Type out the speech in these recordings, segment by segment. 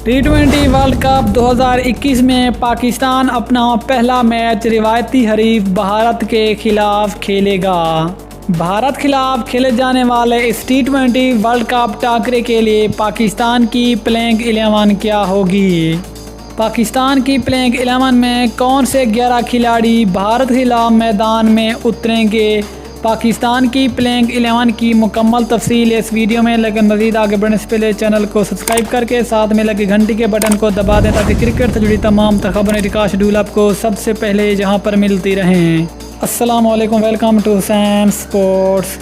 टी20 world cup 2021 में पाकिस्तान अपना पहला मैच रिवायती हरीफ भारत के खिलाफ खेलेगा। भारत खिलाफ खेले जाने वाले इस टी20 वर्ल्ड कप टाकरे के लिए पाकिस्तान की प्लेइंग 11 क्या होगी? पाकिस्तान की प्लेइंग 11 में कौन से 11 खिलाड़ी भारत के खिलाफ मैदान में उतरेंगे? पाकिस्तान की प्लेइंग 11 की मुकम्मल तफसील इस वीडियो में, लेकिन मज़ीद आगे बढ़ने से पहले चैनल को सब्सक्राइब करके साथ में लगे घंटी के बटन को दबा दें ताकि क्रिकेट से जुड़ी तमाम खबरें का शेड्यूल आपको सबसे पहले यहाँ पर मिलती रहें। अस्सलाम वालेकुम, वेलकम टू सैम स्पोर्ट्स।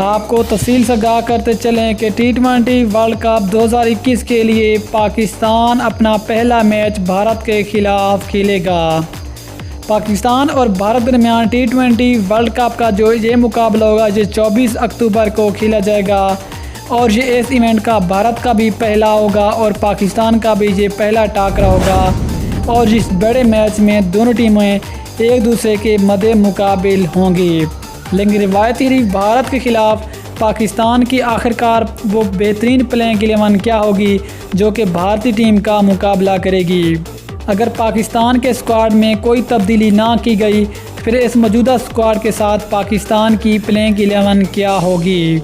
आपको तफसील से आगाह करते चलें कि टी20 वर्ल्ड कप 2021 के लिए पाकिस्तान अपना पहला मैच भारत के खिलाफ खेलेगा। पाकिस्तान और भारत दरमियान टी20 वर्ल्ड कप का जो ये मुकाबला होगा ये 24 अक्टूबर को खेला जाएगा और ये इस इवेंट का भारत का भी पहला होगा और पाकिस्तान का भी ये पहला टाकरा होगा और इस बड़े मैच में दोनों टीमें एक दूसरे के मद्दे मुकाबिल होंगी। लेकिन रिवायती हरीफ भारत के खिलाफ पाकिस्तान की आखिरकार वो बेहतरीन प्लेइंग 11 क्या होगी जो कि भारतीय टीम का मुकाबला करेगी। अगर पाकिस्तान के स्क्वाड में कोई तब्दीली ना की गई फिर इस मौजूदा स्क्वाड के साथ पाकिस्तान की प्लेइंग 11 क्या होगी?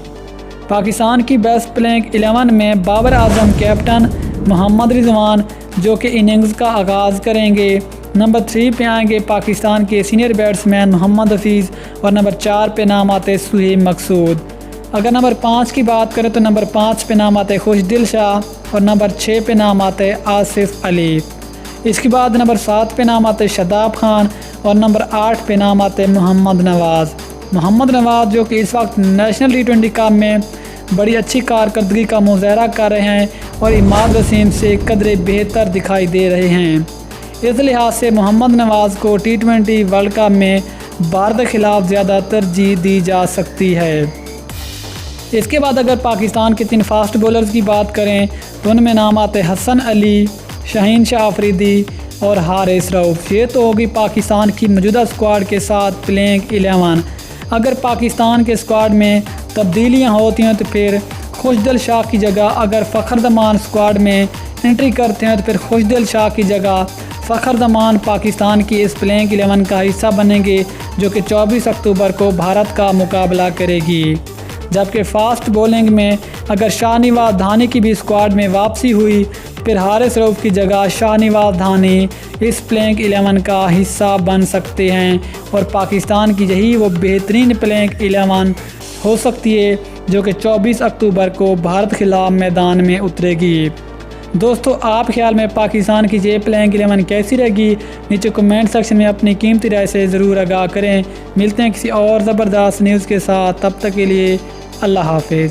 पाकिस्तान की बेस्ट प्लेइंग 11 में बाबर आजम कैप्टन, मोहम्मद रिजवान जो कि इनिंग्स का आगाज़ करेंगे। नंबर 3 पे आएंगे पाकिस्तान के सीनियर बैट्समैन मोहम्मद हफीज़ और नंबर 4 पे नाम आते सुहेब मकसूद। अगर नंबर 5 की बात करें तो नंबर 5 पे नाम आते खुशदिल शाह और नंबर 6 पे नाम आते आसिफ अली। इसके बाद नंबर 7 पे नाम आते शादाब खान और नंबर 8 पे नाम आते मोहम्मद नवाज़ जो कि इस वक्त नेशनल टी20 कप में बड़ी अच्छी कारकर्दगी का मुजाहरा कर रहे हैं और इमाद वसीम से कदरे बेहतर दिखाई दे रहे हैं। इस लिहाज से मोहम्मद नवाज़ को टी20 वर्ल्ड कप में भारत के खिलाफ ज़्यादा तरजीह दी जा सकती है। इसके बाद अगर पाकिस्तान के 3 फास्ट बॉलर्स की बात करें तो उनमें नाम आते हसन अली, शाहीन शाह अफरीदी और हारिस रऊफ। ये तो होगी पाकिस्तान की मौजूदा स्क्वाड के साथ प्लेइंग 11। अगर पाकिस्तान के स्क्वाड में तब्दीलियां होती हैं तो फिर खुशदिल शाह की जगह अगर फ़खर जमान स्क्वाड में एंट्री करते हैं तो फिर खुशदिल शाह की जगह फ़खर जमान पाकिस्तान की इस प्लेइंग 11 का हिस्सा बनेंगे जो कि 24 अक्टूबर को भारत का मुकाबला करेगी। जबकि फ़ास्ट बॉलिंग में अगर शाहनवाज़ धानी की भी स्क्वाड में वापसी हुई फिर हारिस रऊफ की जगह शाहनवाज़ धानी इस प्लेइंग 11 का हिस्सा बन सकते हैं और पाकिस्तान की यही वो बेहतरीन प्लेइंग 11 हो सकती है जो कि 24 अक्टूबर को भारत के खिलाफ मैदान में उतरेगी। दोस्तों, आप ख्याल में पाकिस्तान की ये प्लेइंग 11 कैसी रहेगी? नीचे कमेंट सेक्शन में अपनी कीमती राय से ज़रूर आगाह करें। मिलते हैं किसी और ज़बरदस्त न्यूज़ के साथ, तब तक के लिए अल्लाह हाफिज़।